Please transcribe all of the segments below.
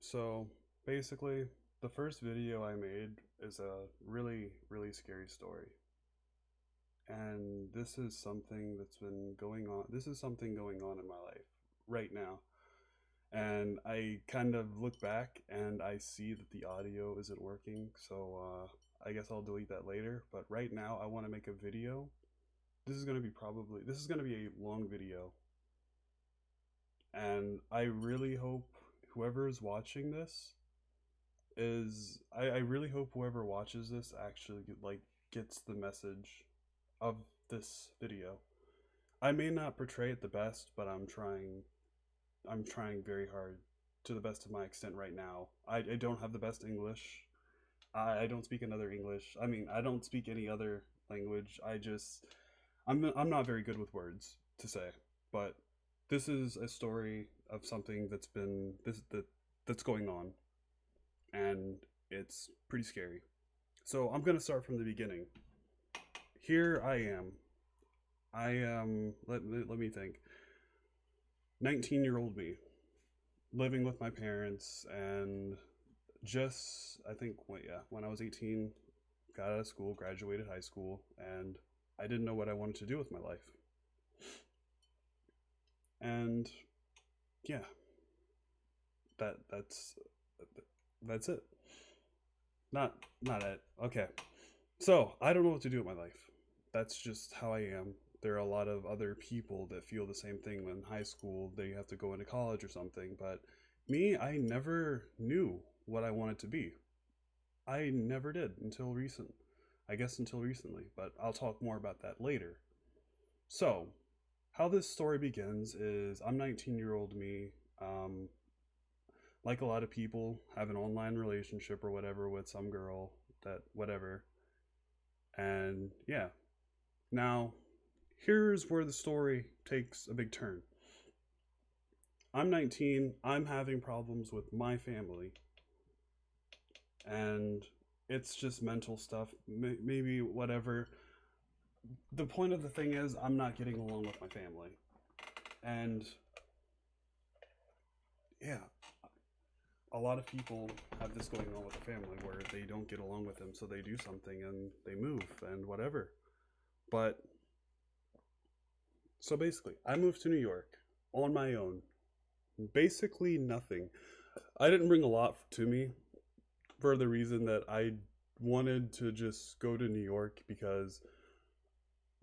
So basically, the first video I made is a really, really scary story. And this is something that's been going on. This is something going on in my life right now. And I kind of look back and I see that the audio isn't working. So I guess I'll delete that later. But right now, I want to make a video. This is going to be a long video. And I really hope whoever is watching this I really hope whoever watches this actually gets the message of this video. I may not portray it the best, but I'm trying very hard to the best of my extent right now. I don't have the best English. I don't speak another English. I mean, I don't speak any other language. I'm not very good with words to say, but this is a story of something that's going on, and it's pretty scary. So I'm gonna start from the beginning. Here I am. I am. Let me think. 19-year-old me, living with my parents, and just I think when I was 18, got out of school, graduated high school, and I didn't know what I wanted to do with my life. And yeah, that that's that's it. Not it. Okay. So, I don't know what to do with my life. That's just how I am. There are a lot of other people that feel the same thing when in high school they have to go into college or something, but me, I never knew what I wanted to be. I never did until recent. I guess until recently, but I'll talk more about that later. So, how this story begins is I'm 19-year-old me. Like a lot of people, have an online relationship or whatever with some girl that whatever. And yeah, now here's where the story takes a big turn. I'm 19, I'm having problems with my family, and it's just mental stuff, maybe whatever. The point of the thing is, I'm not getting along with my family. And yeah, a lot of people have this going on with a family where they don't get along with them, so they do something and they move and whatever. But so basically, I moved to New York on my own. Basically, nothing. I didn't bring a lot to me for the reason that I wanted to just go to New York because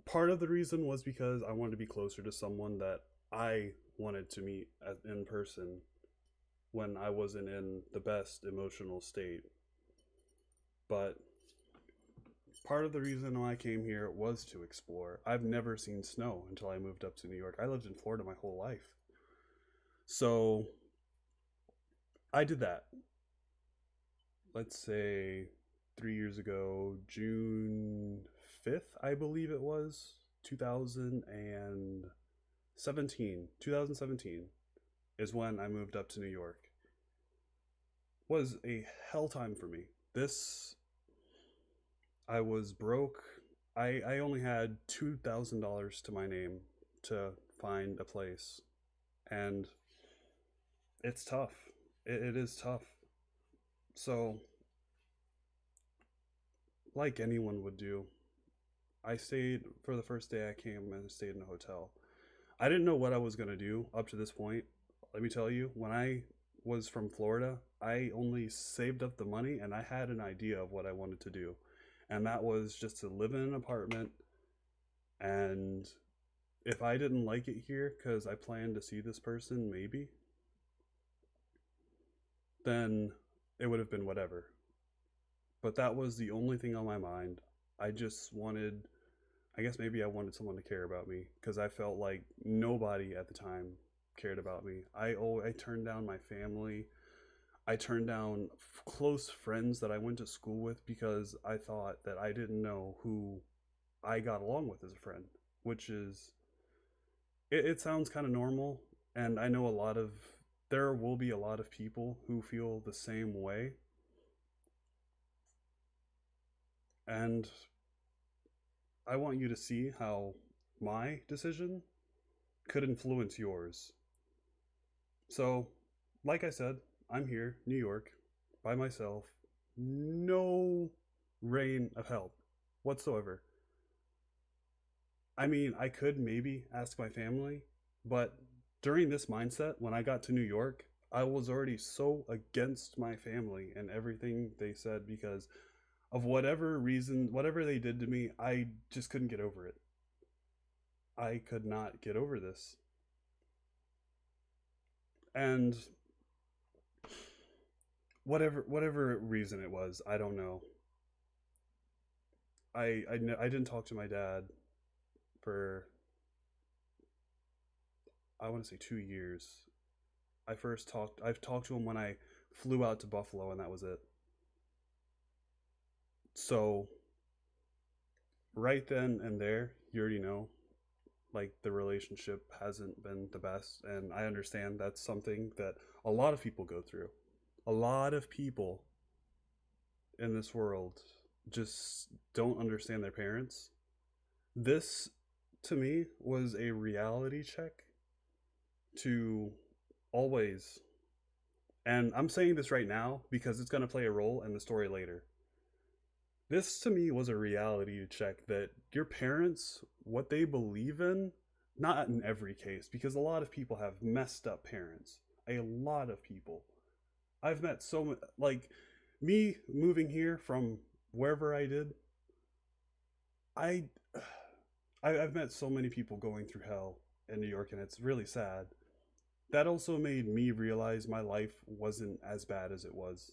part of the reason was because I wanted to be closer to someone that I wanted to meet in person when I wasn't in the best emotional state. But part of the reason why I came here was to explore. I've never seen snow until I moved up to New York. I lived in Florida my whole life. So I did that. Let's say 3 years ago, June 5th, I believe it was, 2017 is when I moved up to New York. Was a hell time for me. I was broke. I only had $2,000 to my name to find a place. And it's tough. It is tough. So, like anyone would do, I stayed for the first day I came and stayed in a hotel. I didn't know what I was going to do up to this point. Let me tell you, when I was from Florida, I only saved up the money and I had an idea of what I wanted to do. And that was just to live in an apartment. And if I didn't like it here because I planned to see this person, maybe, then it would have been whatever. But that was the only thing on my mind. I just wanted, I guess maybe I wanted someone to care about me because I felt like nobody at the time cared about me. I turned down my family. I turned down close friends that I went to school with because I thought that I didn't know who I got along with as a friend, which is, it sounds kind of normal. And I know there will be a lot of people who feel the same way. And I want you to see how my decision could influence yours. So, like I said, I'm here, New York, by myself. No reign of help whatsoever. I mean, I could maybe ask my family, but during this mindset, when I got to New York, I was already so against my family and everything they said because of whatever reason, whatever they did to me, I just couldn't get over it. I could not get over this. And whatever reason it was, I don't know. I didn't talk to my dad for, I want to say, 2 years. I've talked to him when I flew out to Buffalo, and that was it. So right then and there, you already know, like, the relationship hasn't been the best, and I understand that's something that a lot of people go through. A lot of people in this world just don't understand their parents. This, to me, was a reality check to always, and I'm saying this right now because it's going to play a role in the story later. This to me was a reality check that your parents, what they believe in, not in every case, because a lot of people have messed up parents. A lot of people. I've met so many, like, me moving here from wherever I did, I, I've met so many people going through hell in New York, and it's really sad. That also made me realize my life wasn't as bad as it was.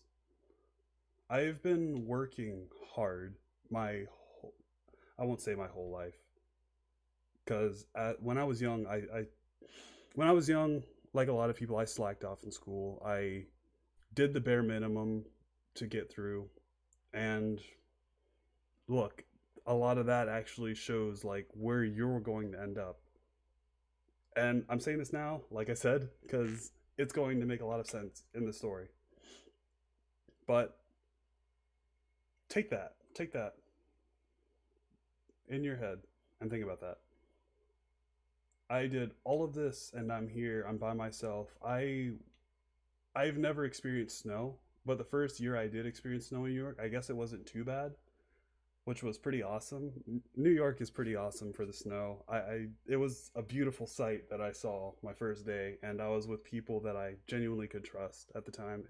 I've been working hard my whole, I won't say my whole life, because when I was young, when I was young, like a lot of people, I slacked off in school. I did the bare minimum to get through, and look, a lot of that actually shows like where you're going to end up. And I'm saying this now, like I said, because it's going to make a lot of sense in the story. But take that in your head and think about that. I did all of this and I'm here, I'm by myself. I've never experienced snow, but the first year I did experience snow in New York, I guess it wasn't too bad, which was pretty awesome. New York is pretty awesome for the snow. I it was a beautiful sight that I saw my first day, and I was with people that I genuinely could trust at the time.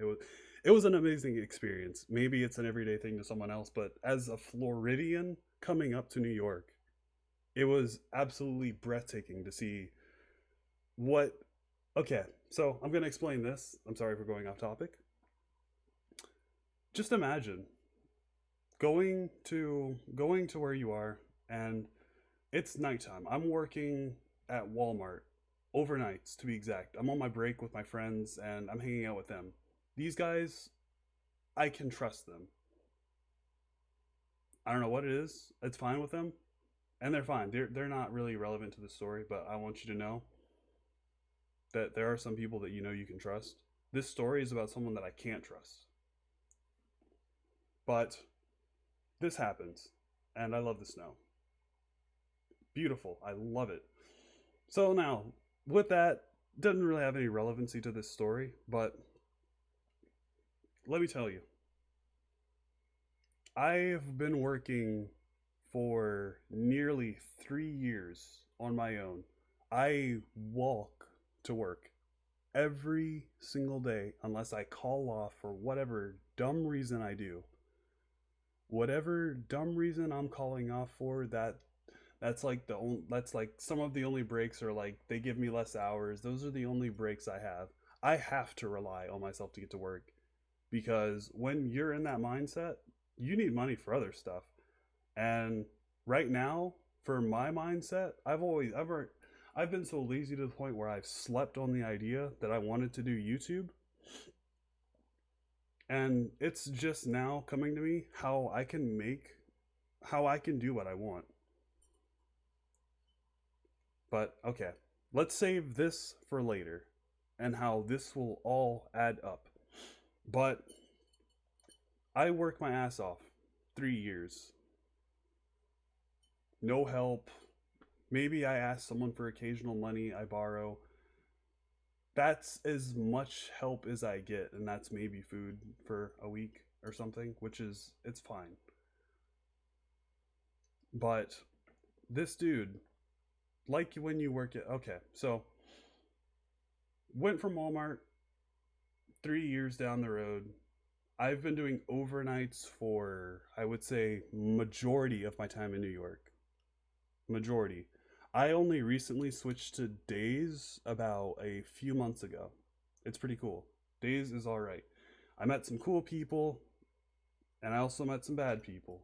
It was an amazing experience. Maybe it's an everyday thing to someone else, but as a Floridian coming up to New York, it was absolutely breathtaking to see what. Okay, so I'm gonna explain this. I'm sorry for going off topic. Just imagine going to where you are, and it's nighttime. I'm working at Walmart overnights, to be exact. I'm on my break with my friends and I'm hanging out with them. These guys, I can trust them. I don't know what it is. It's fine with them, and they're fine. They're not really relevant to the story, but I want you to know that there are some people that you know you can trust. This story is about someone that I can't trust. But this happens, and I love the snow. Beautiful. I love it. So now, with that, doesn't really have any relevancy to this story, but let me tell you, I've been working for nearly 3 years on my own. I walk to work every single day unless I call off for whatever dumb reason I do. Whatever dumb reason I'm calling off for, that's like some of the only breaks are like they give me less hours. Those are the only breaks I have. I have to rely on myself to get to work because when you're in that mindset, you need money for other stuff. And right now, for my mindset, I've been so lazy to the point where I've slept on the idea that I wanted to do YouTube. And it's just now coming to me how I can do what I want. But okay, let's save this for later and how this will all add up. But I work my ass off 3 years. No help. Maybe I ask someone for occasional money I borrow. that's as much help as I get, and that's maybe food for a week or something, which is it's fine. But this dude, like when you work at okay, so went from Walmart 3 years down the road. I've been doing overnights for I would say majority of my time in New York. Majority. I only recently switched to days about a few months ago. It's pretty cool. Days is all right. I met some cool people, and I also met some bad people.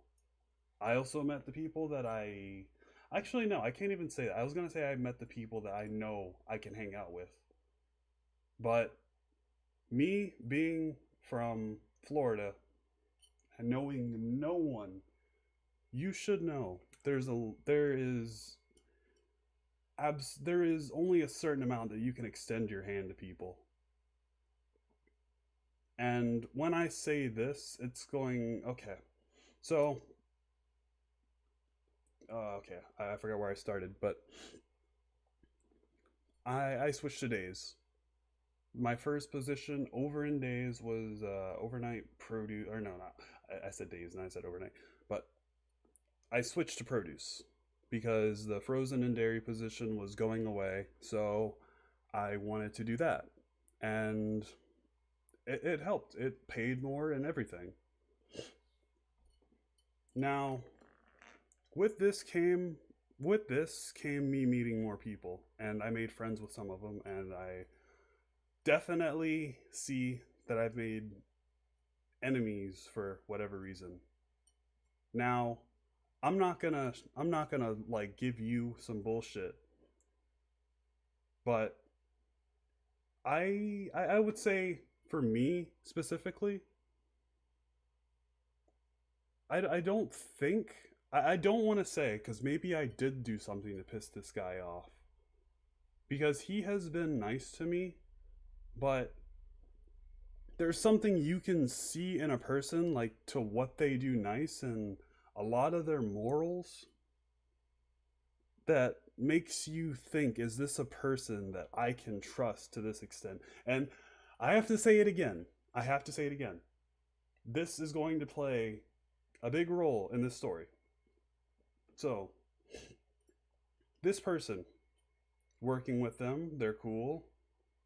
I also met the people that I actually no, I can't even say that. I was gonna say I met the people that I know I can hang out with, but me being from Florida and knowing no one, you should know there is only a certain amount that you can extend your hand to people. And when I say this, it's going okay. So, okay, I forgot where I started, but I switched to days. My first position over in days was overnight produce, or no, not. I said days and I said overnight, but I switched to produce because the frozen and dairy position was going away. So I wanted to do that, and it helped. It paid more and everything. Now, with this came with this came me meeting more people, and I made friends with some of them, and I definitely see that I've made enemies for whatever reason. Now, I'm not gonna like give you some bullshit, but I would say for me specifically, I don't think I don't want to say because maybe I did do something to piss this guy off because he has been nice to me, but there's something you can see in a person like to what they do nice and a lot of their morals that makes you think, is this a person that I can trust to this extent? And I have to say it again. I have to say it again. This is going to play a big role in this story. So, this person, working with them, they're cool.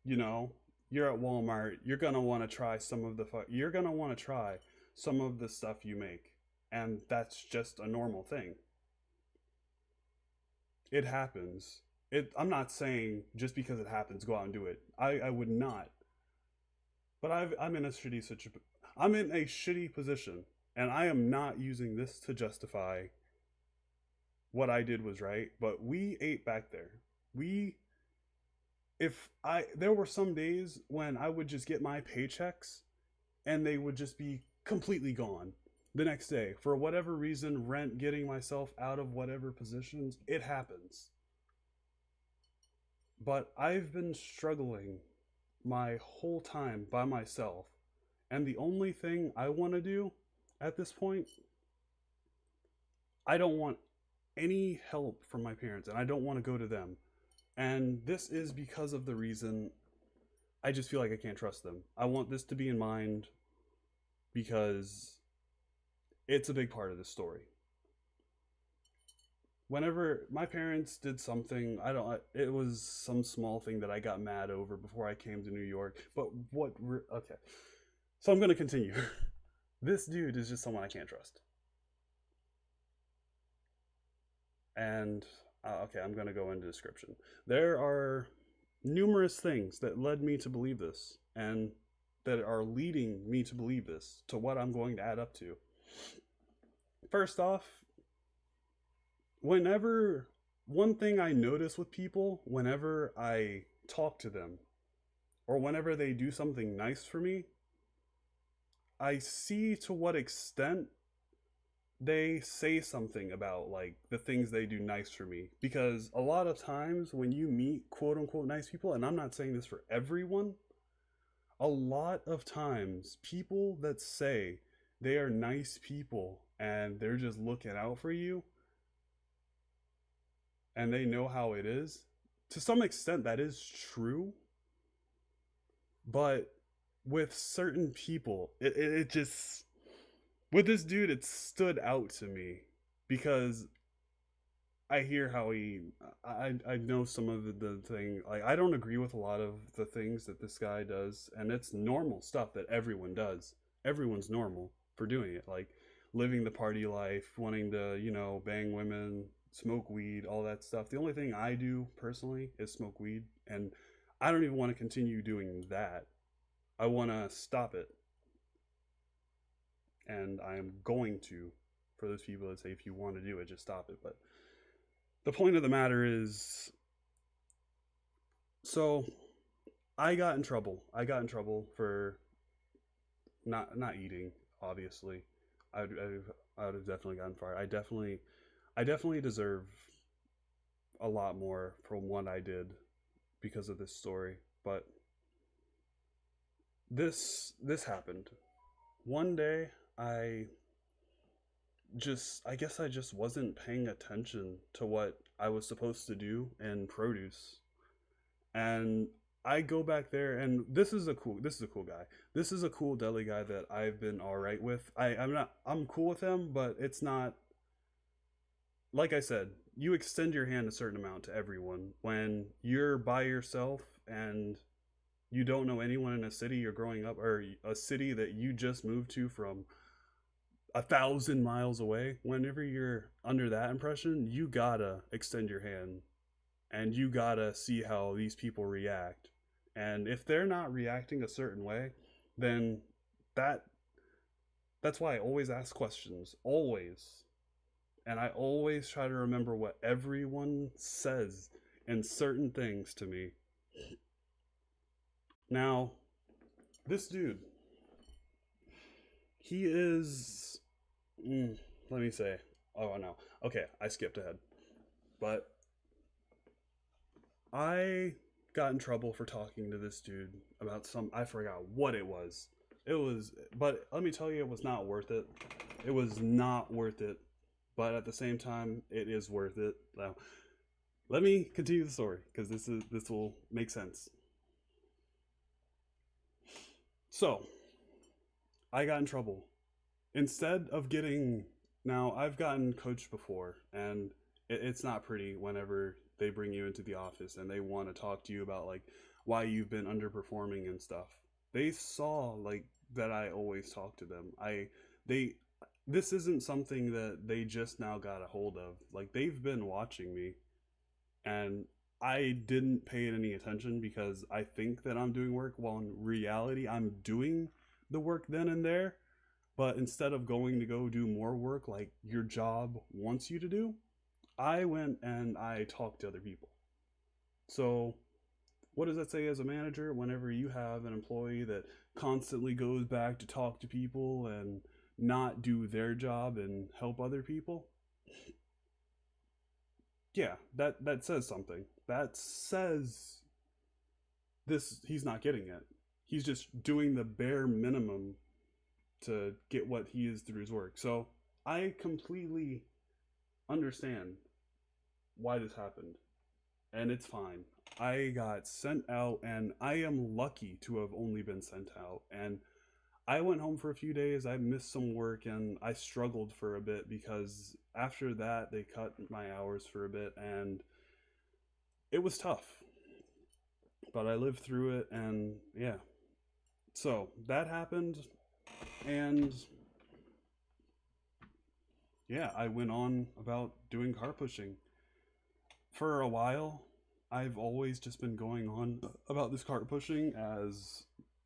You know, you're at Walmart, you're going to want to try some of the you're going to want to try some of the stuff you make. And that's just a normal thing. It happens. I'm not saying just because it happens, go out and do it. I would not. But I'm in a I'm in a shitty position, and I am not using this to justify what I did was right. But we ate back there. We if I there were some days when I would just get my paychecks and they would just be completely gone the next day for whatever reason, rent, getting myself out of whatever positions. It happens. But I've been struggling my whole time by myself. And the only thing I want to do at this point, I don't want any help from my parents and I don't want to go to them. And this is because of the reason I just feel like I can't trust them. I want this to be in mind because it's a big part of the story. Whenever my parents did something, I don't, it was some small thing that I got mad over before I came to New York. But okay. So I'm going to continue. This dude is just someone I can't trust. And, okay, I'm going to go into description. There are numerous things that led me to believe this, and that are leading me to believe this, to what I'm going to add up to. First off, whenever one thing I notice with people, whenever I talk to them, or whenever they do something nice for me, I see to what extent they say something about like the things they do nice for me. Because a lot of times when you meet quote unquote nice people, and I'm not saying this for everyone, a lot of times people that say they are nice people and they're just looking out for you and they know how it is, to some extent that is true, But with certain people, it just, with this dude, it stood out to me because I hear how I know some of the thing. Like, I don't agree with a lot of the things that this guy does, and it's normal stuff that everyone does. Everyone's normal for doing it, like living the party life, wanting to, bang women, smoke weed, all that stuff. The only thing I do personally is smoke weed, and I don't even want to continue doing that. I want to stop it, and I am going to. For those people that say if you want to do it, just stop it. But the point of the matter is, so I got in trouble. I got in trouble for not eating. Obviously, I would have definitely gotten fired. I definitely deserve a lot more from what I did because of this story. But this happened one day. I guess I just wasn't paying attention to what I was supposed to do in produce. And I go back there, and this is a cool guy. This is a cool deli guy that I've been all right with. I'm cool with him, but it's not, like I said, you extend your hand a certain amount to everyone when you're by yourself and you don't know anyone in a city you're growing up, or a city that you just moved to from 1,000 miles away. Whenever you're under that impression, you gotta extend your hand and you gotta see how these people react. And if they're not reacting a certain way, then that that's why I always ask questions. Always. And I always try to remember what everyone says in certain things to me. Now, this dude, he is. Let me say. Oh no. Okay, I skipped ahead. But I got in trouble for talking to this dude about some. I forgot what it was. But let me tell you, it was not worth it. It was not worth it. But at the same time, it is worth it. Now, let me continue the story because this will make sense. So, I got in trouble. Instead of getting, now I've gotten coached before, and it's not pretty whenever they bring you into the office and they want to talk to you about like why you've been underperforming and stuff. They saw like that I always talk to them. They This isn't something that they just now got a hold of. Like, they've been watching me, and I didn't pay it any attention because I think that I'm doing work, while in reality I'm doing the work then and there. But instead of going to go do more work like your job wants you to do, I went and I talked to other people. So, what does that say as a manager whenever you have an employee that constantly goes back to talk to people and not do their job and help other people? Yeah, that says something. That says this he's not getting it. He's just doing the bare minimum to get what he is through his work. So I completely understand why this happened, and it's fine. I got sent out, and I am lucky to have only been sent out. And I went home for a few days. I missed some work, and I struggled for a bit because after that, they cut my hours for a bit, and it was tough. But I lived through it, and yeah. So that happened, and yeah, I went on about doing car pushing. For a while, I've always just been going on about this cart pushing as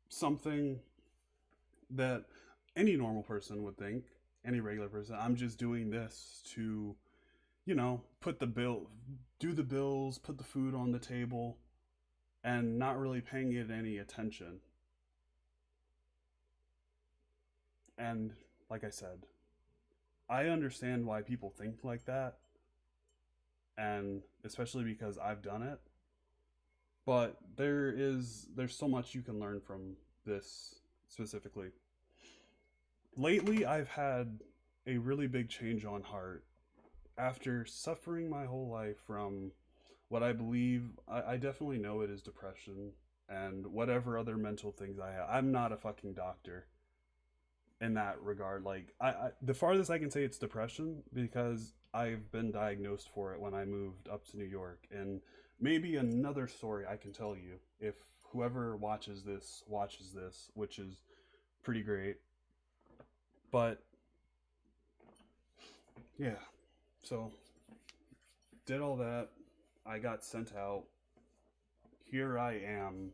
something that any normal person would think, any regular person. I'm just doing this to, put the bill, do the bills, put the food on the table, and not really paying it any attention. And like I said, I understand why people think like that, and especially because I've done it. But there's so much you can learn from this specifically. Lately, I've had a really big change on heart after suffering my whole life from what I believe, I definitely know it is depression. and whatever other mental things I have. I'm not a fucking doctor in that regard. Like the farthest I can say it's depression because I've been diagnosed for it when I moved up to New York. And maybe another story I can tell you if whoever watches this, which is pretty great. But yeah, so did all that. I got sent out. Here I am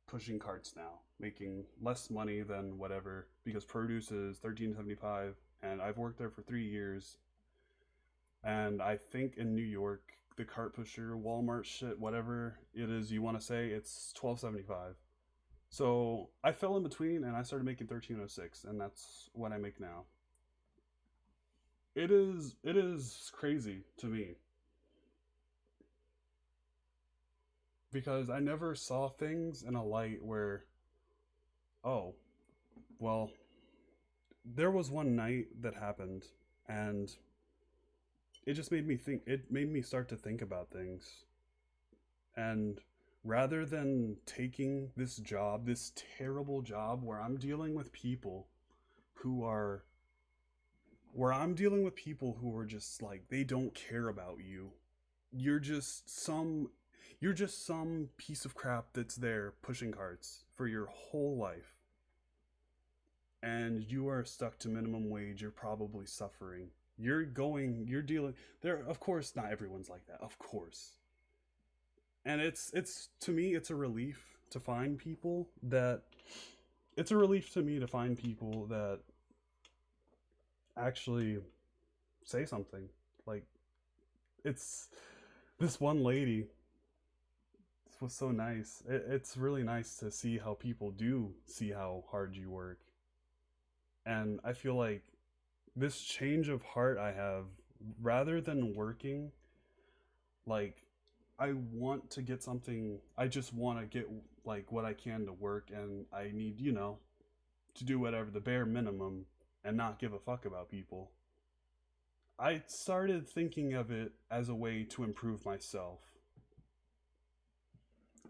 pushing carts now, making less money than whatever because produce is 13.75, and I've worked there for 3 years. And I think in New York, the cart pusher, Walmart shit, whatever it is you want to say, it's 12.75. So I fell in between, and I started making 13.06, and that's what I make now. It is crazy to me because I never saw things in a light where, oh, well, there was one night that happened, and it just made me think. It made me start to think about things, and rather than taking this job, this terrible job where I'm dealing with people who are where I'm dealing with people who are just like they don't care about you. You're just some you're just some piece of crap that's there pushing carts for your whole life, and you are stuck to minimum wage. You're probably suffering. You're dealing there. Of course not everyone's like that, of course. And it's to me it's a relief to find people that it's a relief to me to find people that actually say something. Like it's this one lady. This was so nice. It's really nice to see how people do see how hard you work. And I feel like this change of heart I have, rather than working, like I want to get something. I just want to get like what I can to work, and I need, to do whatever the bare minimum and not give a fuck about people. I started thinking of it as a way to improve myself.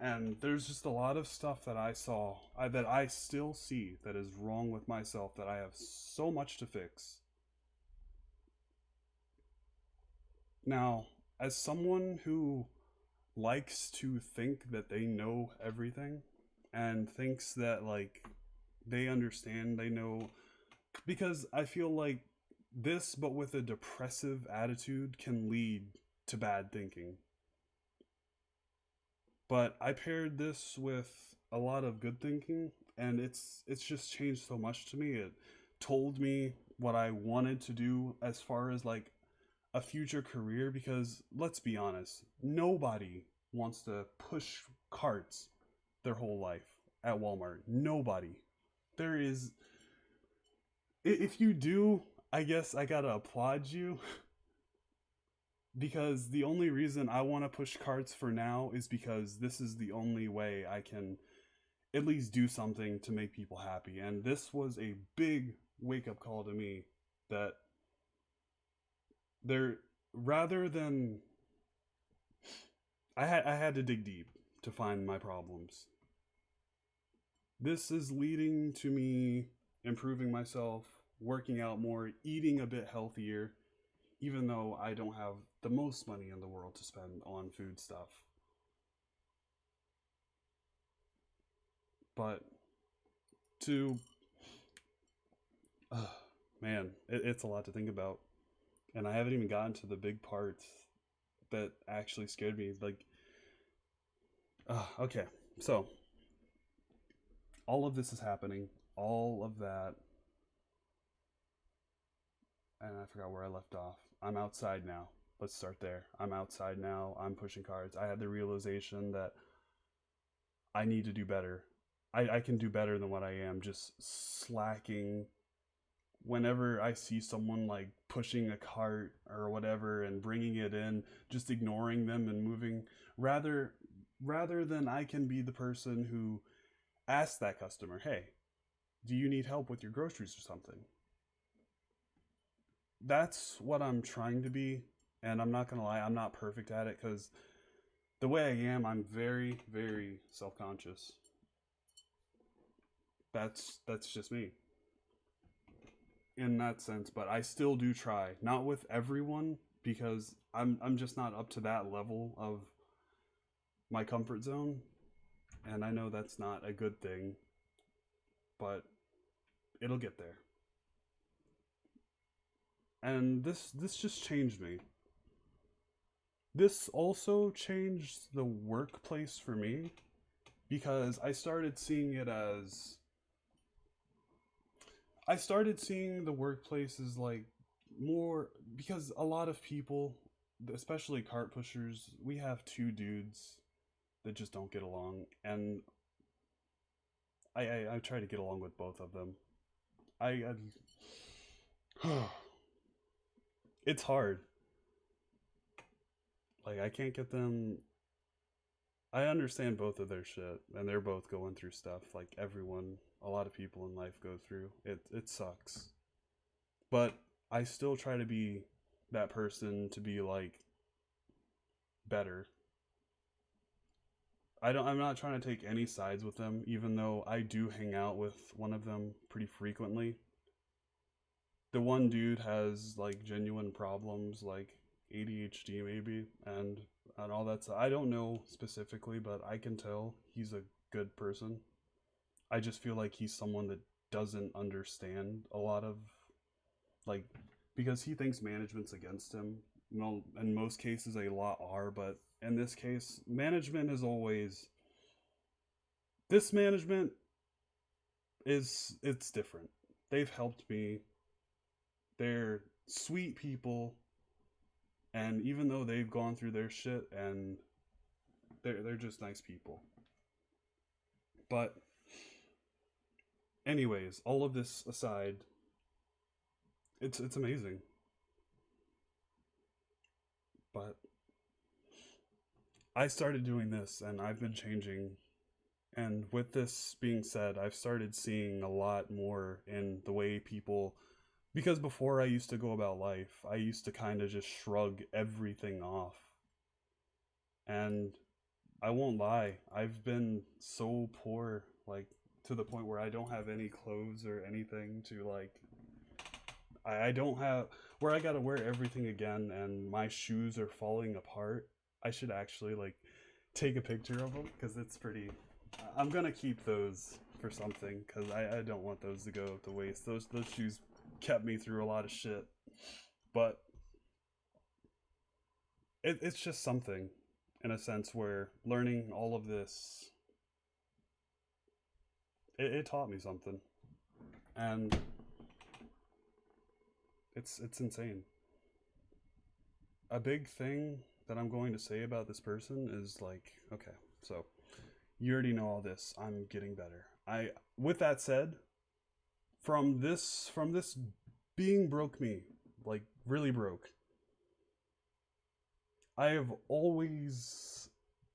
And there's just a lot of stuff that that I still see that is wrong with myself that I have so much to fix. Now, as someone who likes to think that they know everything and thinks that like they understand, they know, because I feel like this, but with a depressive attitude, can lead to bad thinking. But I paired this with a lot of good thinking, and it's just changed so much to me. It told me what I wanted to do as far as like a future career, because let's be honest, nobody wants to push carts their whole life at Walmart. Nobody. There is, if you do, I guess I gotta applaud you because the only reason I want to push carts for now is because this is the only way I can at least do something to make people happy. And this was a big wake up call to me that there, rather than, I had to dig deep to find my problems. This is leading to me improving myself, working out more, eating a bit healthier, even though I don't have the most money in the world to spend on food stuff. But to, uh, man, it's a lot to think about. And I haven't even gotten to the big parts that actually scared me. Like, okay, so all of this is happening, all of that, and I forgot where I left off. I'm outside now. Let's start there. I'm outside now. I'm pushing cards. I had the realization that I need to do better. I can do better than what I am, just slacking. Whenever I see someone like pushing a cart or whatever and bringing it in, just ignoring them and moving, rather rather than I can be the person who asks that customer, "Hey, do you need help with your groceries or something?" That's what I'm trying to be, and I'm not gonna lie, I'm not perfect at it because The way I am, I'm very, very self-conscious. That's just me in that sense, but I still do try. Not with everyone because I'm just not up to that level of my comfort zone, and I know that's not a good thing, but it'll get there. And this just changed me. This also changed the workplace for me because I started seeing the workplace as like more because a lot of people, especially cart pushers, we have two dudes that just don't get along, and I try to get along with both of them. I it's hard. Like I can't get them. I understand both of their shit, and they're both going through stuff like everyone, a lot of people in life go through. It sucks, but I still try to be that person to be like better. I'm not trying to take any sides with them, even though I do hang out with one of them pretty frequently. The one dude has like genuine problems, like ADHD maybe, and all that stuff. I don't know specifically, but I can tell he's a good person. I just feel like he's someone that doesn't understand a lot of like because he thinks management's against him. Well, in most cases, a lot are, but in this case, management is always this management it's different. They've helped me. They're sweet people, and even though they've gone through their shit, and they're just nice people. But anyways, all of this aside, it's amazing. But I started doing this, and I've been changing. And with this being said, I've started seeing a lot more in the way people. Because before I used to go about life, I used to kind of just shrug everything off. And I won't lie, I've been so poor, like, to the point where I don't have any clothes or anything to, like. I don't have. Where I gotta wear everything again, and my shoes are falling apart. I should actually, like, take a picture of them, because it's pretty. I'm gonna keep those for something, because I don't want those to go to waste. Those shoes kept me through a lot of shit. But it's just something, in a sense, where learning all of this, it taught me something. And it's insane. A big thing that I'm going to say about this person is like, okay, so you already know all this. I'm getting better. I with that said, from this being broke me, like really broke. I have always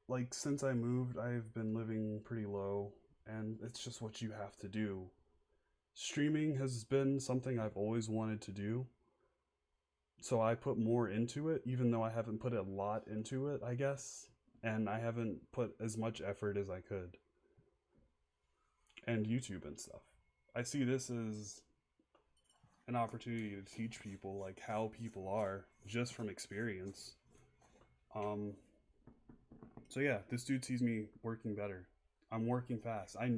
like since I moved, I've been living pretty low, and it's just what you have to do. Streaming has been something I've always wanted to do, so I put more into it, even though I haven't put a lot into it, I guess, and I haven't put as much effort as I could. And YouTube and stuff. I see this as an opportunity to teach people like how people are just from experience. Um, so yeah, this dude sees me working better. I'm working fast. I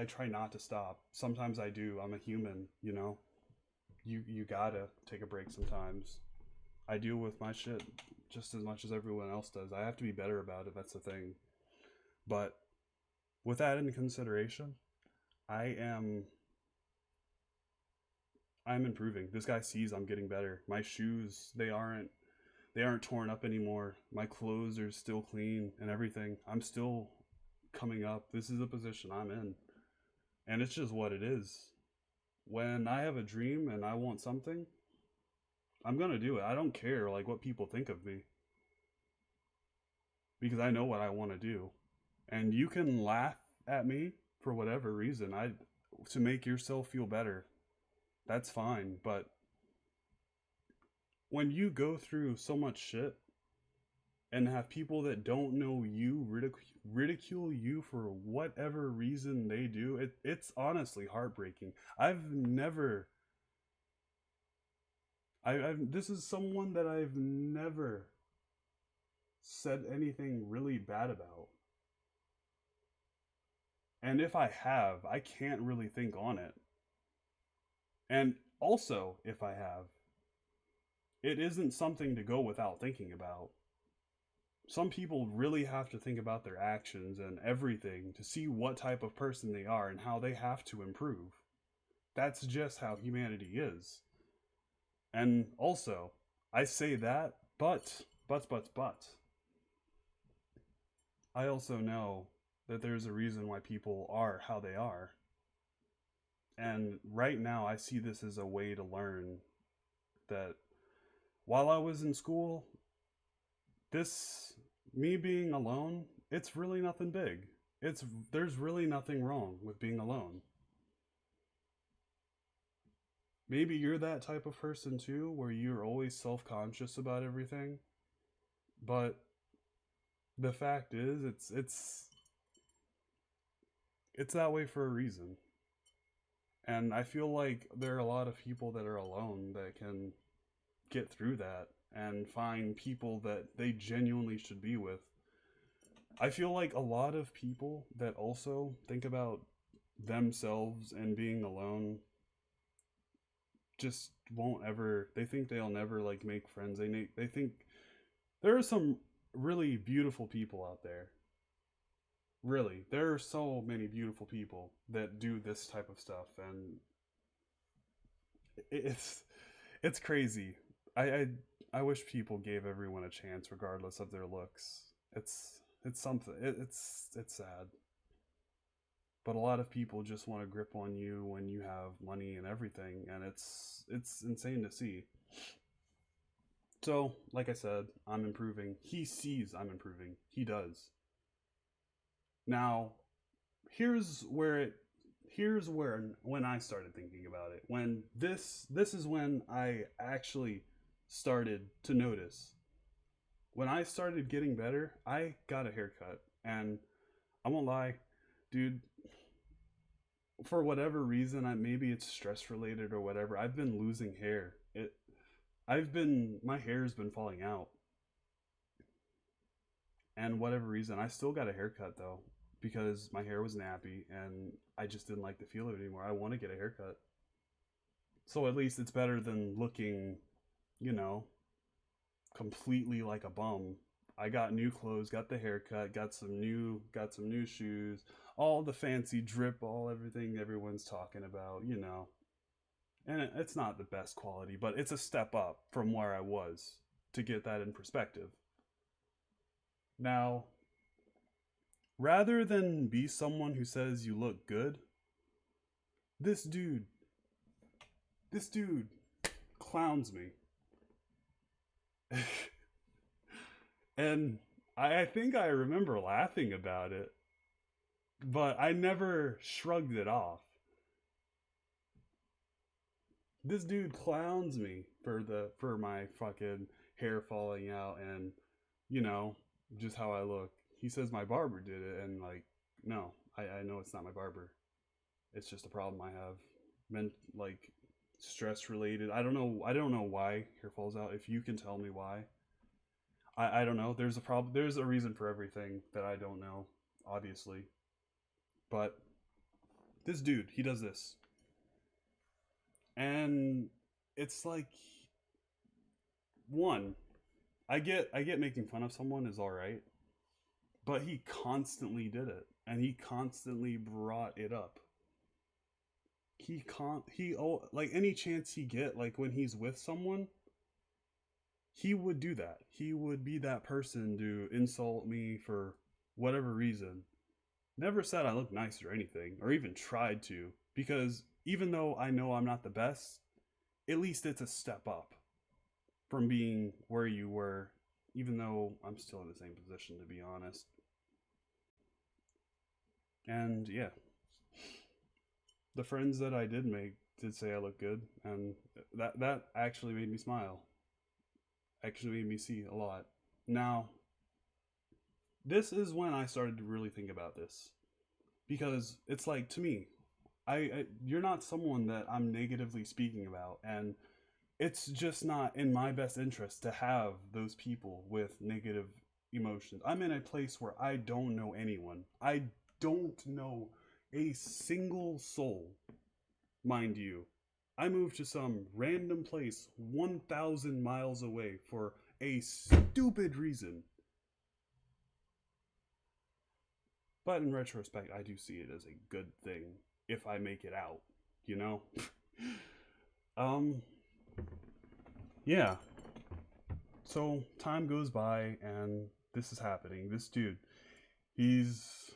try not to stop. Sometimes I do. I'm a human, you know. You gotta take a break sometimes. I deal with my shit just as much as everyone else does. I have to be better about it. That's the thing. But with that in consideration, I am I'm improving. This guy sees I'm getting better. My shoes, they aren't torn up anymore. My clothes are still clean and everything. I'm still coming up. This is the position I'm in. And it's just what it is. When I have a dream and I want something, I'm going to do it. I don't care like what people think of me because I know what I want to do. And you can laugh at me for whatever reason. I to make yourself feel better. That's fine, but when you go through so much shit, and have people that don't know you ridicule you for whatever reason they do. It's honestly heartbreaking. I've never I've this is someone that I've never said anything really bad about. And if I have, I can't really think on it. And also, if I have, it isn't something to go without thinking about. Some people really have to think about their actions and everything to see what type of person they are and how they have to improve. That's just how humanity is. And also, I say that, but, I also know that there's a reason why people are how they are. And right now, I see this as a way to learn that while I was in school, this, me being alone, it's really nothing big. There's really nothing wrong with being alone. Maybe you're that type of person too, where you're always self conscious about everything. But the fact is, it's that way for a reason. And I feel like there are a lot of people that are alone that can get through that and find people that they genuinely should be with. I feel like a lot of people that also think about themselves and being alone just won't ever, they think they'll never like make friends. They think there are some really beautiful people out there. Really, there are so many beautiful people that do this type of stuff, and it's it's crazy. I I, I wish people gave everyone a chance, regardless of their looks. It's something. It's sad, but a lot of people just want to grip on you when you have money and everything, and it's insane to see. So, like I said, I'm improving. He sees I'm improving. He does. Now, here's where it here's where when I started thinking about it. When this is when I actually started to notice. When I started getting better, I got a haircut, and I won't lie, dude, for whatever reason, maybe it's stress related or whatever, I've been losing hair. My hair's been falling out, and whatever reason, I still got a haircut though because my hair was nappy and I just didn't like the feel of it anymore. I want to get a haircut, so at least it's better than looking, you know, completely like a bum. I got new clothes, got the haircut, got some new shoes, all the fancy drip, all everything everyone's talking about, you know. And it's not the best quality, but it's a step up from where I was to get that in perspective. Now, rather than be someone who says you look good, this dude, this dude clowns me. And I think I remember laughing about it, but I never shrugged it off. This dude clowns me for my fucking hair falling out and, you know, just how I look. He says my barber did it, and like, no, I know it's not my barber. It's just a problem I have. Meant like stress related. I don't know why hair falls out. If you can tell me why. I don't know. There's a problem. There's a reason for everything that I don't know, obviously. But this dude, he does this, and it's like, one, I get making fun of someone is all right, but he constantly did it, and he constantly brought it up. He oh, like any chance he get, like when he's with someone, he would do that. He would be that person to insult me for whatever reason. Never said I looked nice or anything, or even tried to, because even though I know I'm not the best, at least it's a step up from being where you were, even though I'm still in the same position, to be honest. And yeah, the friends that I did make did say I look good, and that actually made me smile. Actually made me see a lot. Now, this is when I started to really think about this, because it's like, to me, you're not someone that I'm negatively speaking about, and it's just not in my best interest to have those people with negative emotions. I'm in a place where I don't know anyone. I don't know a single soul, mind you. I moved to some random place 1,000 miles away for a stupid reason. But in retrospect, I do see it as a good thing if I make it out, you know? um, yeah. So time goes by and this is happening. This dude, he's.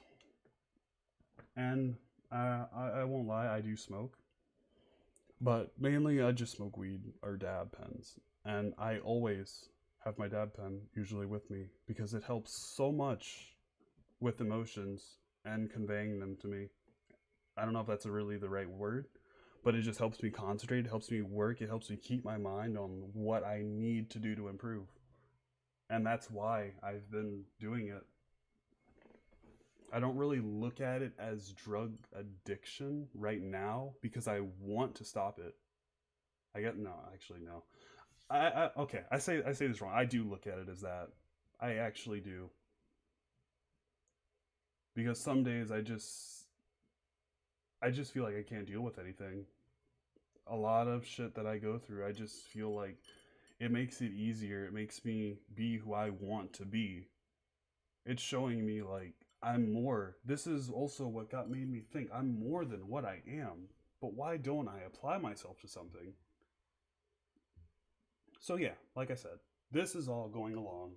And I won't lie, I do smoke. But mainly I just smoke weed or dab pens. And I always have my dab pen usually with me because it helps so much with emotions and conveying them to me. I don't know if that's really the right word, but it just helps me concentrate, it helps me work, it helps me keep my mind on what I need to do to improve. And that's why I've been doing it. I don't really look at it as drug addiction right now because I want to stop it. I get no, actually no. Okay, I say this wrong. I do look at it as that. I actually do. Because some days I just feel like I can't deal with anything. A lot of shit that I go through, I just feel like it makes it easier. It makes me be who I want to be. It's showing me like I'm more. This is also what got made me think I'm more than what I am. But why don't I apply myself to something? So yeah, like I said, this is all going along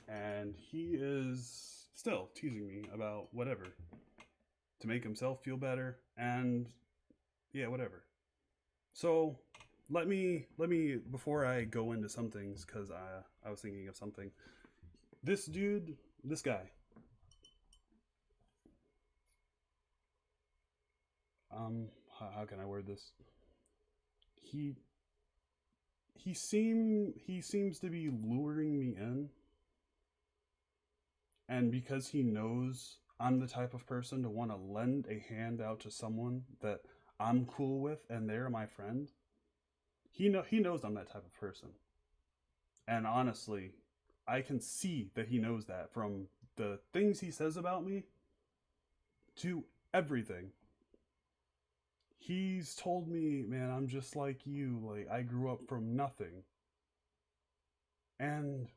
and he is still teasing me about whatever to make himself feel better and yeah, whatever. So let me before I go into some things, because I was thinking of something. This dude, this guy, how can I word this? He he seems to be luring me in, and because he knows I'm the type of person to want to lend a hand out to someone that I'm cool with and they're my friend, he knows I'm that type of person. And honestly, I can see that he knows that from the things he says about me to everything. He's told me, man, I'm just like you. Like, I grew up from nothing. And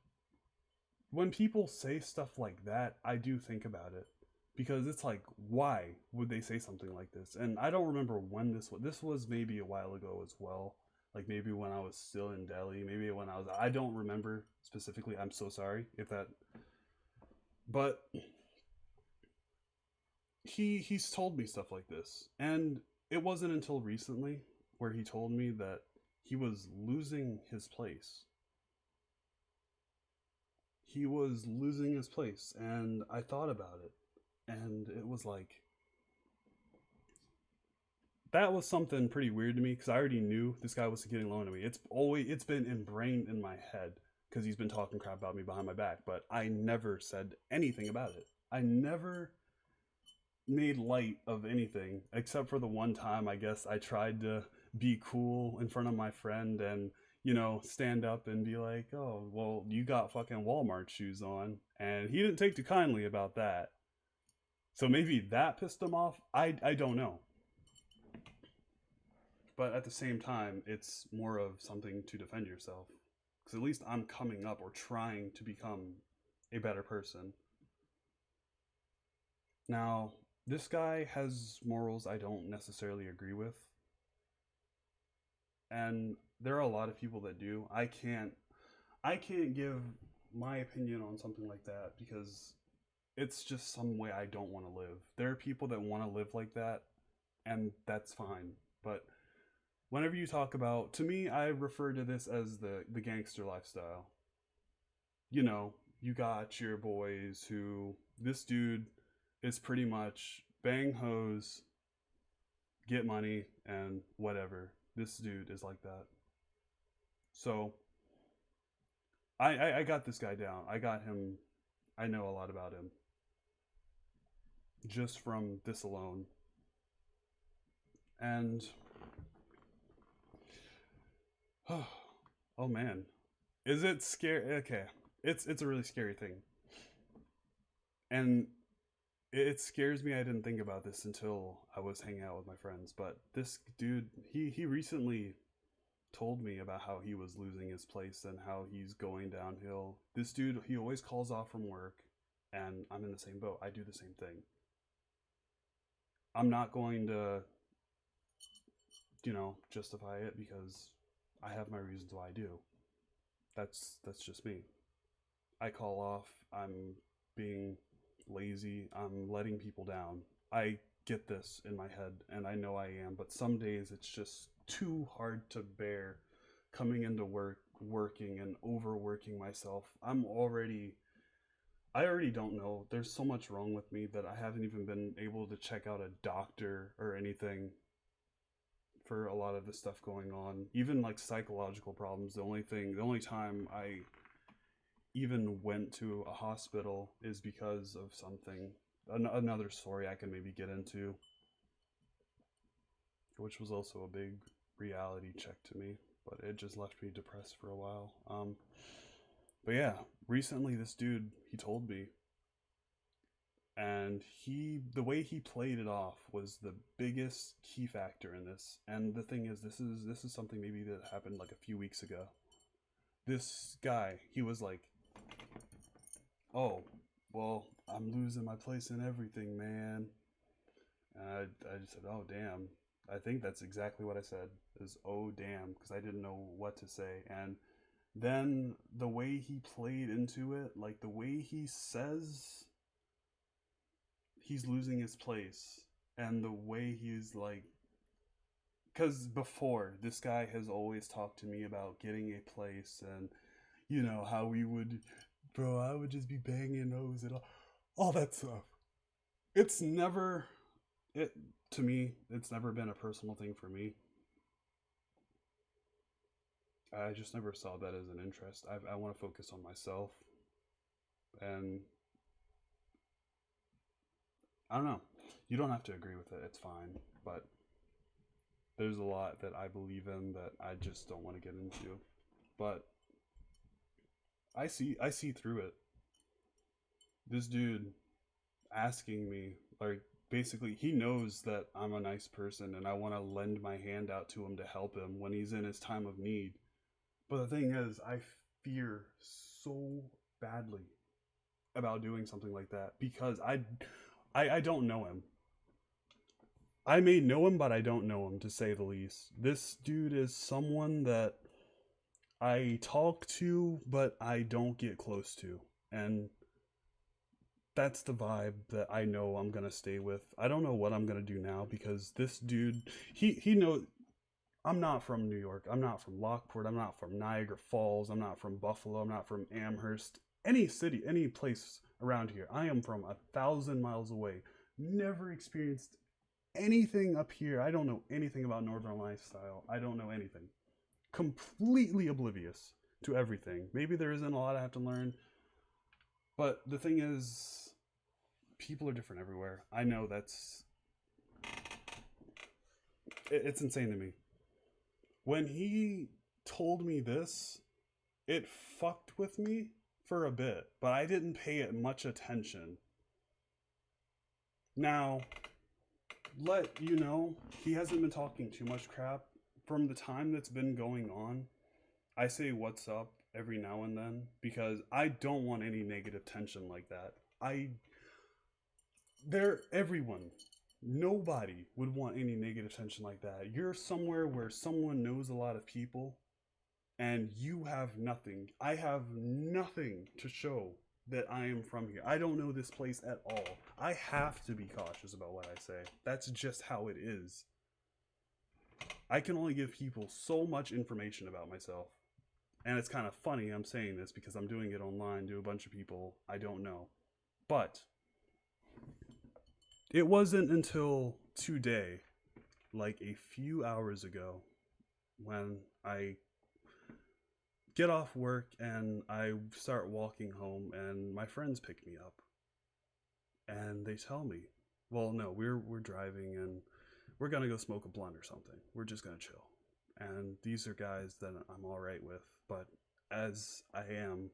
when people say stuff like that, I do think about it. Because it's like, why would they say something like this? And I don't remember when this was. This was maybe a while ago as well. Like maybe when I was still in Delhi. Maybe when I don't remember specifically. I'm so sorry if that. But he's told me stuff like this. And it wasn't until recently where he told me that he was losing his place. He was losing his place, and I thought about it, and it was like that was something pretty weird to me because I already knew this guy was getting low to me. It's been ingrained in my head because he's been talking crap about me behind my back, but I never said anything about it. I never made light of anything except for the one time I guess I tried to be cool in front of my friend and stand up and be like, oh well, you got fucking Walmart shoes on, and he didn't take too kindly about that. So maybe that pissed him off. I don't know, but at the same time it's more of something to defend yourself because at least I'm coming up or trying to become a better person. Now this guy has morals I don't necessarily agree with, and there are a lot of people that do. I can't give my opinion on something like that because it's just some way I don't want to live. There are people that want to live like that, and that's fine. But whenever you talk about, to me, I refer to this as the gangster lifestyle. You got your boys who this dude is pretty much bang hose, get money, and whatever. This dude is like that. So I got this guy down. I got him I know a lot about him just from this alone. And oh man, is it scary? Okay, it's a really scary thing, and it scares me. I didn't think about this until I was hanging out with my friends. But this dude, he recently told me about how he was losing his place and how he's going downhill. This dude, he always calls off from work, and I'm in the same boat. I do the same thing. I'm not going to, justify it because I have my reasons why I do. That's just me. I call off. I'm being lazy. I'm letting people down. I get this in my head and I know I am, but some days it's just too hard to bear coming into work, working and overworking myself. I already don't know. There's so much wrong with me that I haven't even been able to check out a doctor or anything for a lot of the stuff going on. Even like psychological problems. The only time I even went to a hospital is because of something. Another story I can maybe get into, which was also a big reality check to me, but it just left me depressed for a while. But yeah, recently this dude, he told me, and the way he played it off was the biggest key factor in this. And the thing is, this is something maybe that happened like a few weeks ago. This guy, he was like, "Oh, well, I'm losing my place in everything, man." And I just said, "Oh, damn." I think that's exactly what I said, is "oh, damn," because I didn't know what to say. And then the way he played into it, like the way he says he's losing his place, and the way he's like, because before, this guy has always talked to me about getting a place and, how we would, bro, I would just be banging those and all that stuff. It's never, it to me, it's never been a personal thing for me. I just never saw that as an interest. I want to focus on myself. And I don't know. You don't have to agree with it. It's fine. But there's a lot that I believe in that I just don't want to get into. But I see through it. This dude asking me, like, basically he knows that I'm a nice person and I want to lend my hand out to him to help him when he's in his time of need. But the thing is, I fear so badly about doing something like that because I don't know him. I may know him, but I don't know him, to say the least. This dude is someone that I talk to, but I don't get close to. And that's the vibe that I know I'm gonna stay with. I don't know what I'm gonna do now because this dude, he knows I'm not from New York. I'm not from Lockport. I'm not from Niagara Falls. I'm not from Buffalo. I'm not from Amherst. Any city, any place around here. I am from 1,000 miles away. Never experienced anything up here. I don't know anything about Northern lifestyle. I don't know anything. Completely oblivious to everything. Maybe there isn't a lot I have to learn. But the thing is, people are different everywhere. I know it's insane to me. When he told me this, it fucked with me for a bit, but I didn't pay it much attention. Now, let you know, he hasn't been talking too much crap. From the time that's been going on, I say what's up every now and then because I don't want any negative tension like that. Everyone, nobody would want any negative tension like that. You're somewhere where someone knows a lot of people and you have nothing. I have nothing to show that I am from here. I don't know this place at all. I have to be cautious about what I say. That's just how it is. I can only give people so much information about myself. And it's kind of funny I'm saying this because I'm doing it online to a bunch of people I don't know. But it wasn't until today, like a few hours ago, when I get off work and I start walking home, and my friends pick me up and they tell me, well, no, we're driving and we're gonna go smoke a blunt or something. We're just gonna chill. And these are guys that I'm all right with, but as I am,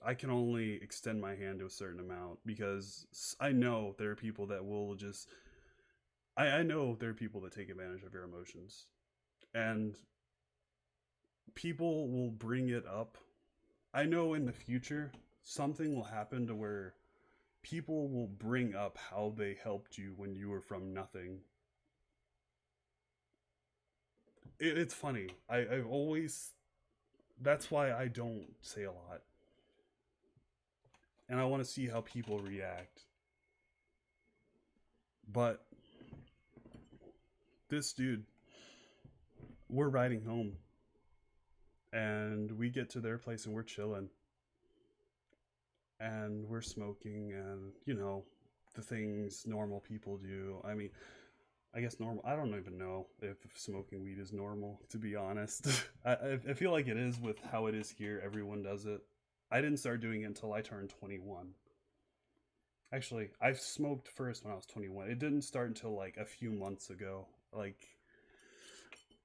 I can only extend my hand to a certain amount because I know there are people that will just. I know there are people that take advantage of your emotions, and people will bring it up. I know in the future something will happen to where people will bring up how they helped you when you were from nothing. It's funny. I've always. That's why I don't say a lot. And I want to see how people react. But this dude, we're riding home. And we get to their place and we're chilling. And we're smoking and, the things normal people do. I mean, I guess normal. I don't even know if smoking weed is normal, to be honest. I feel like it is with how it is here. Everyone does it. I didn't start doing it until I turned 21. Actually, I smoked first when I was 21. It didn't start until like a few months ago. Like,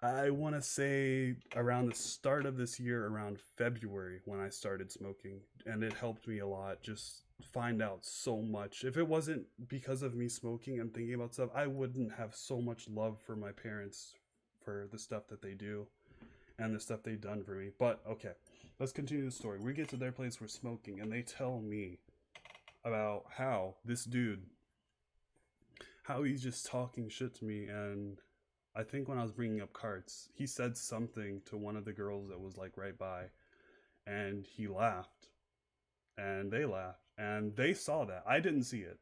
I want to say around the start of this year, around February, when I started smoking. And it helped me a lot. Just find out so much. If it wasn't because of me smoking and thinking about stuff, I wouldn't have so much love for my parents for the stuff that they do and the stuff they've done for me. But okay, let's continue the story. We get to their place, we're smoking, and they tell me about how this dude, how he's just talking shit to me. And I think when I was bringing up carts, he said something to one of the girls that was like right by, and he laughed and they laughed and they saw that. I didn't see it.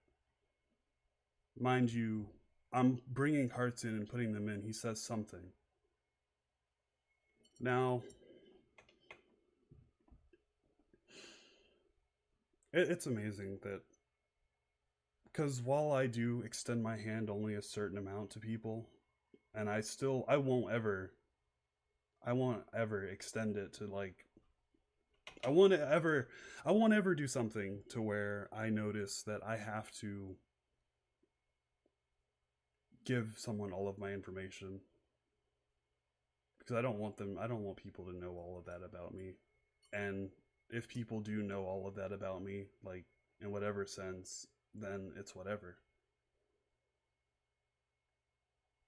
Mind you, I'm bringing carts in and putting them in. He says something. Now, it's amazing that, because while I do extend my hand only a certain amount to people, and I won't ever extend it to like, I won't ever do something to where I notice that I have to give someone all of my information, because I don't want people to know all of that about me. And if people do know all of that about me, like in whatever sense, then it's whatever.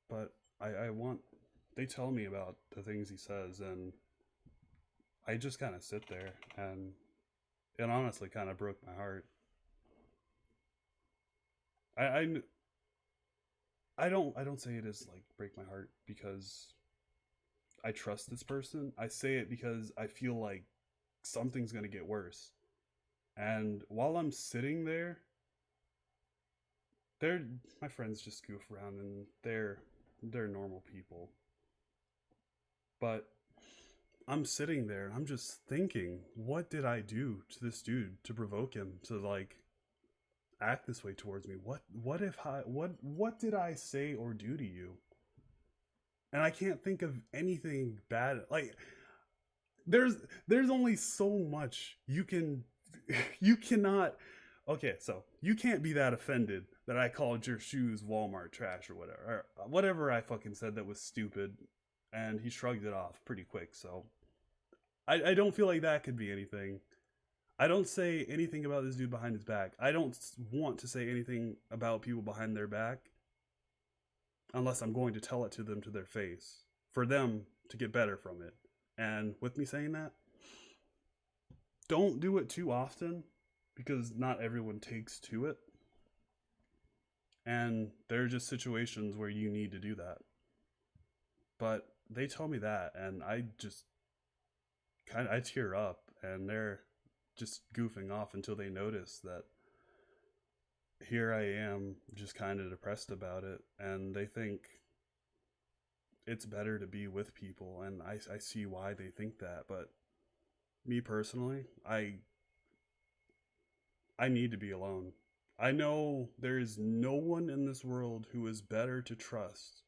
But they tell me about the things he says, and I just kind of sit there, and it honestly kind of broke my heart. I don't say it as like break my heart because I trust this person. I say it because I feel like something's gonna get worse. And while I'm sitting there, my friends just goof around and they're normal people. But I'm sitting there and I'm just thinking, what did I do to this dude to provoke him to like act this way towards me? What did I say or do to you? And I can't think of anything bad. Like, there's only so much you cannot. Okay, so you can't be that offended that I called your shoes Walmart trash or whatever I fucking said that was stupid, and he shrugged it off pretty quick. So I don't feel like that could be anything. I don't say anything about this dude behind his back. I don't want to say anything about people behind their back unless I'm going to tell it to them to their face for them to get better from it. And with me saying that, don't do it too often because not everyone takes to it. And there are just situations where you need to do that. But they tell me that, and I just I tear up, and they're just goofing off until they notice that here I am just kind of depressed about it, and they think it's better to be with people, and I see why they think that. But me personally, I need to be alone. I know there is no one in this world who is better to trust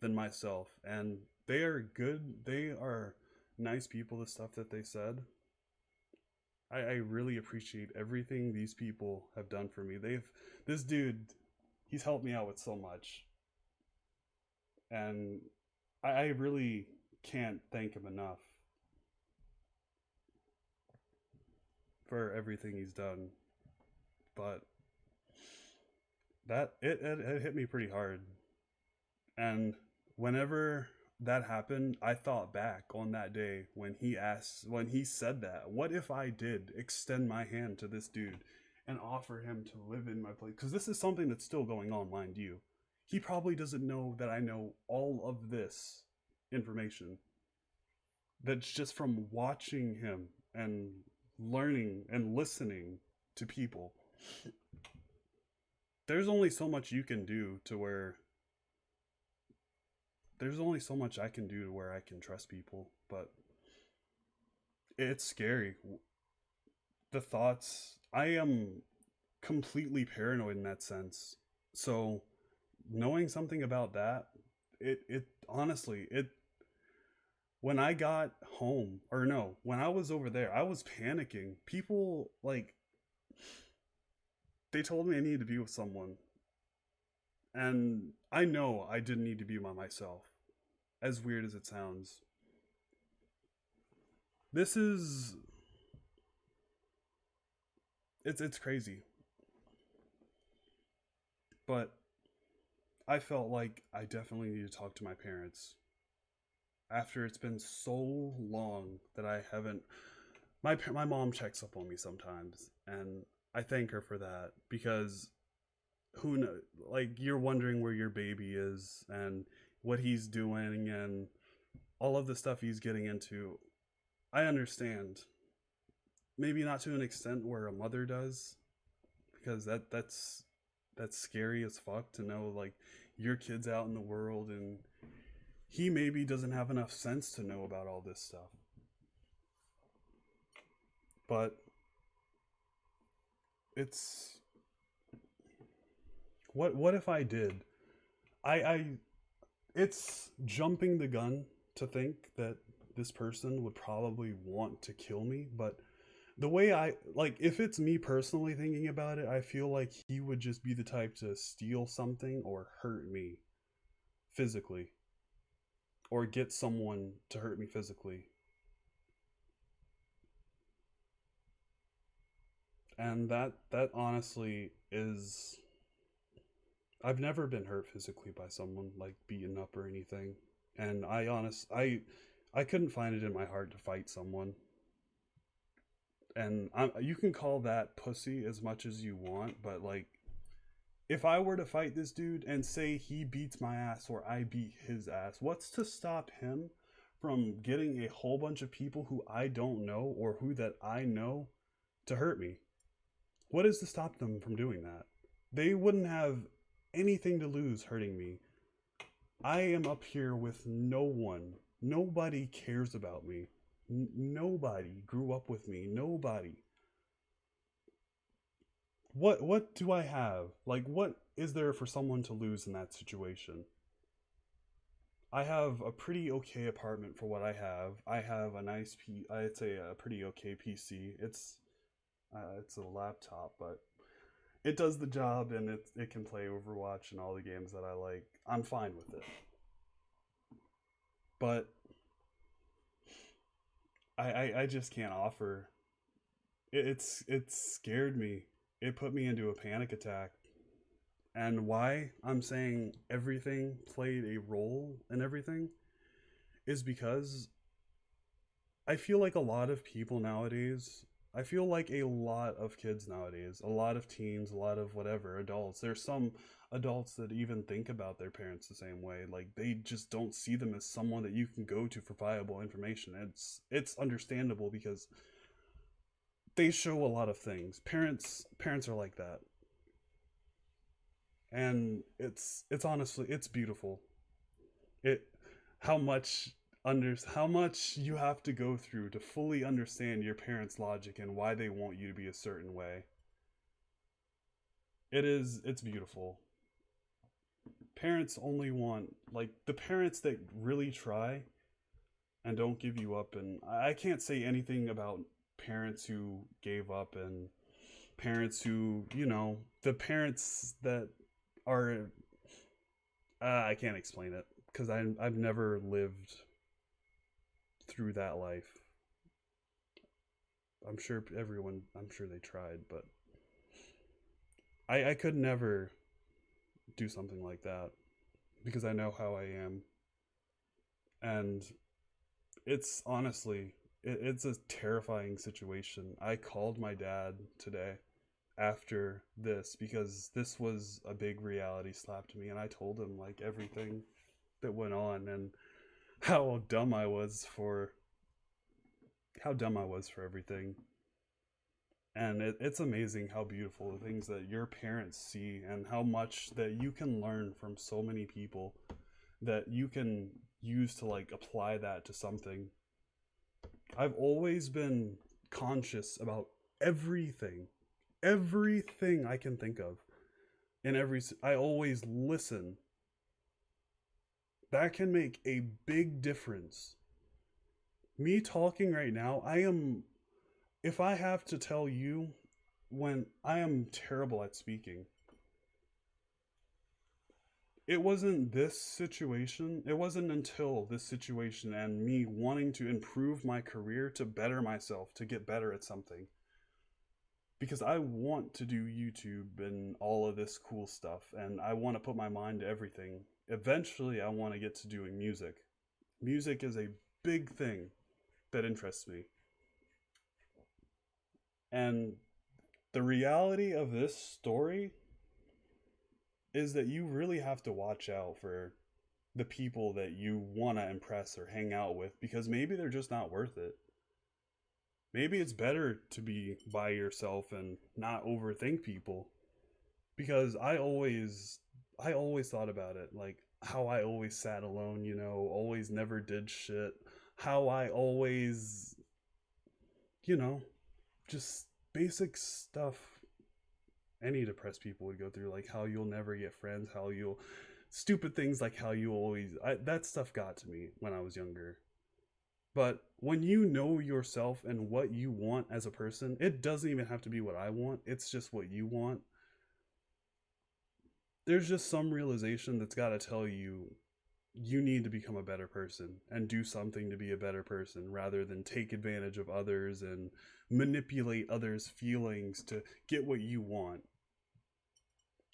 than myself, and they are good. They are nice people, the stuff that they said, I really appreciate everything these people have done for me. This dude, he's helped me out with so much. And I really can't thank him enough for everything he's done. But it hit me pretty hard. And whenever that happened, I thought back on that day when he said that, what if I did extend my hand to this dude and offer him to live in my place? Because this is something that's still going on, mind you. He probably doesn't know that I know all of this information. That's just from watching him and learning and listening to people. There's only so much you can do to where there's only so much I can do to where I can trust people, but it's scary. The thoughts, I am completely paranoid in that sense. So knowing something about that, it honestly, it when I got home, or no, when I was over there, I was panicking. People like they told me I needed to be with someone, and I know I didn't need to be by myself. As weird as it sounds, this is it's crazy, but I felt like I definitely need to talk to my parents after it's been so long that I haven't. My mom checks up on me sometimes, and I thank her for that because who knows? Like you're wondering where your baby is and what he's doing and all of the stuff he's getting into. I understand. Maybe not to an extent where a mother does, because that's scary as fuck to know like your kid's out in the world and he maybe doesn't have enough sense to know about all this stuff. But it's what if I did? I it's jumping the gun to think that this person would probably want to kill me, but the way I like if it's me personally thinking about it, I feel like he would just be the type to steal something or hurt me physically or get someone to hurt me physically. And that honestly is I've never been hurt physically by someone like beaten up or anything. And I couldn't find it in my heart to fight someone. And you can call that pussy as much as you want, but like if I were to fight this dude and say he beats my ass or I beat his ass, what's to stop him from getting a whole bunch of people who I don't know or who that I know to hurt me? What is to stop them from doing that? They wouldn't have anything to lose hurting me. I am up here with no one. Nobody cares about me. Nobody grew up with me. Nobody. What do I have? Like what is there for someone to lose in that situation? I have a pretty okay apartment for what I have. I have a nice I'd say a pretty okay PC. It's a laptop, but it does the job and it can play Overwatch and all the games that I like. I'm fine with it. But I just can't offer. It scared me. It put me into a panic attack. And why I'm saying everything played a role in everything is because I feel like a lot of people nowadays, I feel like a lot of kids nowadays, a lot of teens, a lot of whatever, adults, there's some adults that even think about their parents the same way. Like they just don't see them as someone that you can go to for viable information. It's understandable because they show a lot of things. Parents are like that. And it's honestly it's beautiful. It how much how much you have to go through to fully understand your parents' logic and why they want you to be a certain way. It's beautiful. Parents only want like the parents that really try and don't give you up. And I can't say anything about parents who gave up and parents who, the parents that are, I can't explain it because I've never lived through that life. I'm sure they tried, but I could never do something like that because I know how I am. And it's honestly, it's a terrifying situation. I called my dad today after this because this was a big reality slap to me, and I told him like everything that went on and how dumb I was for everything. And it's amazing how beautiful the things that your parents see and how much that you can learn from so many people that you can use to like apply that to something. I've always been conscious about everything, everything I can think of. And I always listen. That can make a big difference. Me talking right now, if I have to tell you, when I am terrible at speaking, it wasn't until this situation and me wanting to improve my career to better myself, to get better at something. Because I want to do YouTube and all of this cool stuff, and I want to put my mind to everything. Eventually, I want to get to doing music. Music is a big thing that interests me. And the reality of this story is that you really have to watch out for the people that you want to impress or hang out with, because maybe they're just not worth it. Maybe it's better to be by yourself and not overthink people. Because I always thought about it, like how I always sat alone, always never did shit. How I always, you know, just basic stuff any depressed people would go through, like how you'll never get friends, how you'll stupid things, like how you always that stuff got to me when I was younger. But when you know yourself and what you want as a person, it doesn't even have to be what I want, it's just what you want. There's just some realization that's got to tell you you need to become a better person and do something to be a better person rather than take advantage of others and manipulate others' feelings to get what you want.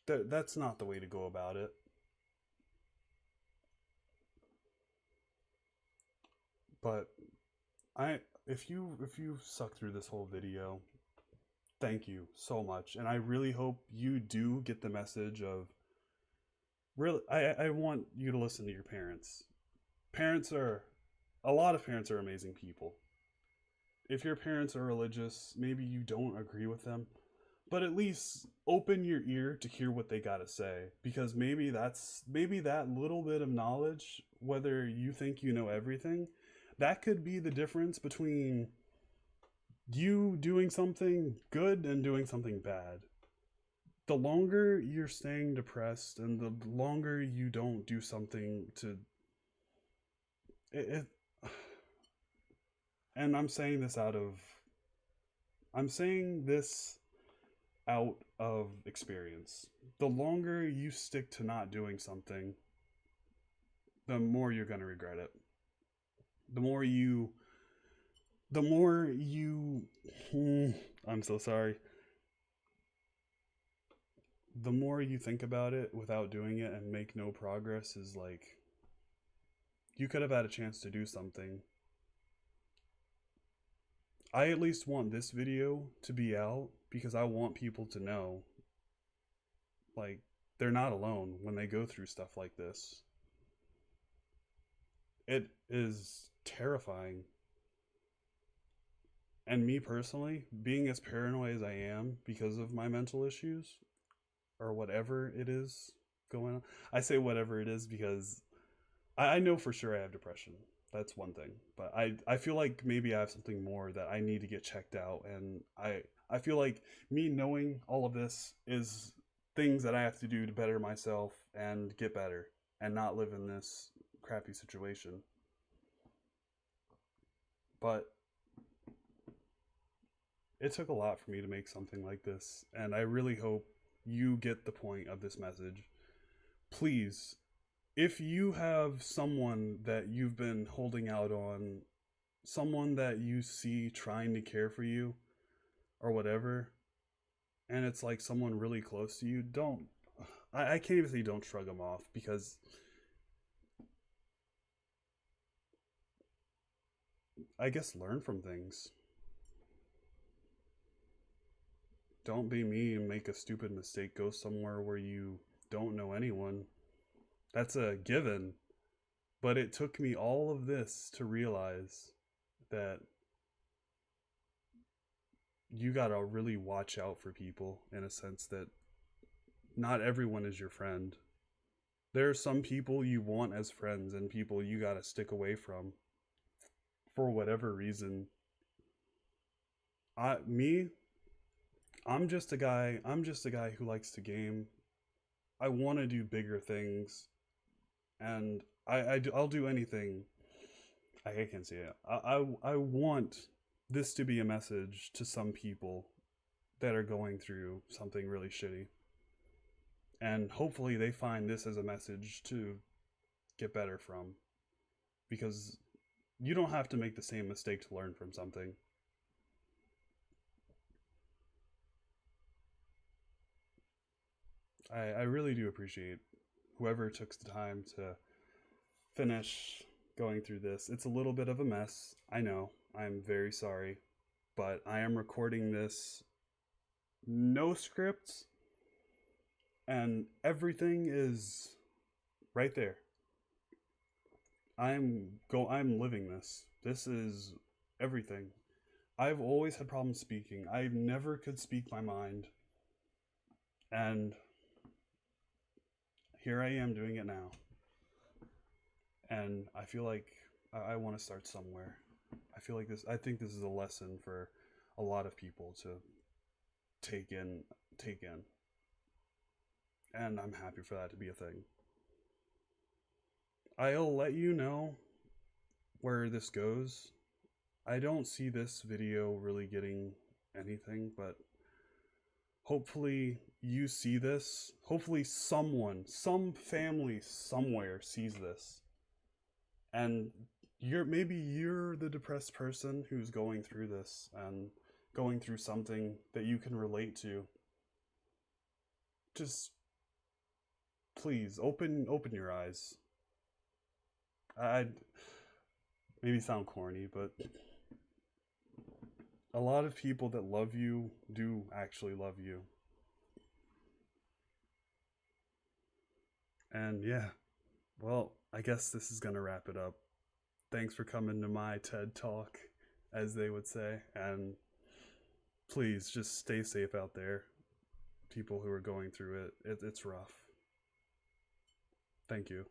That's not the way to go about it. But if you suck through this whole video, thank you so much, and I really hope you do get the message of really. I want you to listen to your parents. A lot of parents are amazing people. If your parents are religious, maybe you don't agree with them, but at least open your ear to hear what they got to say, because maybe that little bit of knowledge, whether you think you know everything, that could be the difference between you doing something good and doing something bad. The longer you're staying depressed and the longer you don't do something to it, and I'm saying this out of experience. The longer you stick to not doing something, the more you're going to regret it. The more you I'm so sorry. The more you think about it without doing it and make no progress is like, you could have had a chance to do something. I at least want this video to be out because I want people to know, like, they're not alone when they go through stuff like this. It is terrifying. And me personally, being as paranoid as I am because of my mental issues, or whatever it is going on. I say whatever it is because I know for sure I have depression. That's one thing. But I feel like maybe I have something more that I need to get checked out. And I feel like me knowing all of this is things that I have to do to better myself and get better and not live in this crappy situation. But it took a lot for me to make something like this, and I really hope you get the point of this message. Please, if you have someone that you've been holding out on, someone that you see trying to care for you or whatever, and it's like someone really close to you, don't. I can't even say don't shrug them off, because I guess learn from things. Don't be me and make a stupid mistake, go somewhere where you don't know anyone. That's a given. But it took me all of this to realize that you gotta really watch out for people, in a sense that not everyone is your friend. There are some people you want as friends and people you gotta stick away from for whatever reason. I me, I'm just a guy who likes to game. I want to do bigger things, and I'll do anything. I can't say it. I want this to be a message to some people that are going through something really shitty, and hopefully they find this as a message to get better from, because you don't have to make the same mistake to learn from something. I really do appreciate whoever took the time to finish going through this. It's a little bit of a mess. I know. I'm very sorry. But I am recording this no script, and everything is right there. I'm living this. This is everything. I've always had problems speaking. I never could speak my mind. And here I am doing it now. And I feel like I want to start somewhere. I think this is a lesson for a lot of people to take in. And I'm happy for that to be a thing. I'll let you know where this goes. I don't see this video really getting anything, but hopefully you see this. Hopefully someone, some family somewhere sees this. And maybe you're the depressed person who's going through this and going through something that you can relate to. Just please open your eyes. I maybe sound corny, but a lot of people that love you do actually love you. And yeah, well, I guess this is going to wrap it up. Thanks for coming to my TED Talk, as they would say. And please just stay safe out there. People who are going through it's rough. Thank you.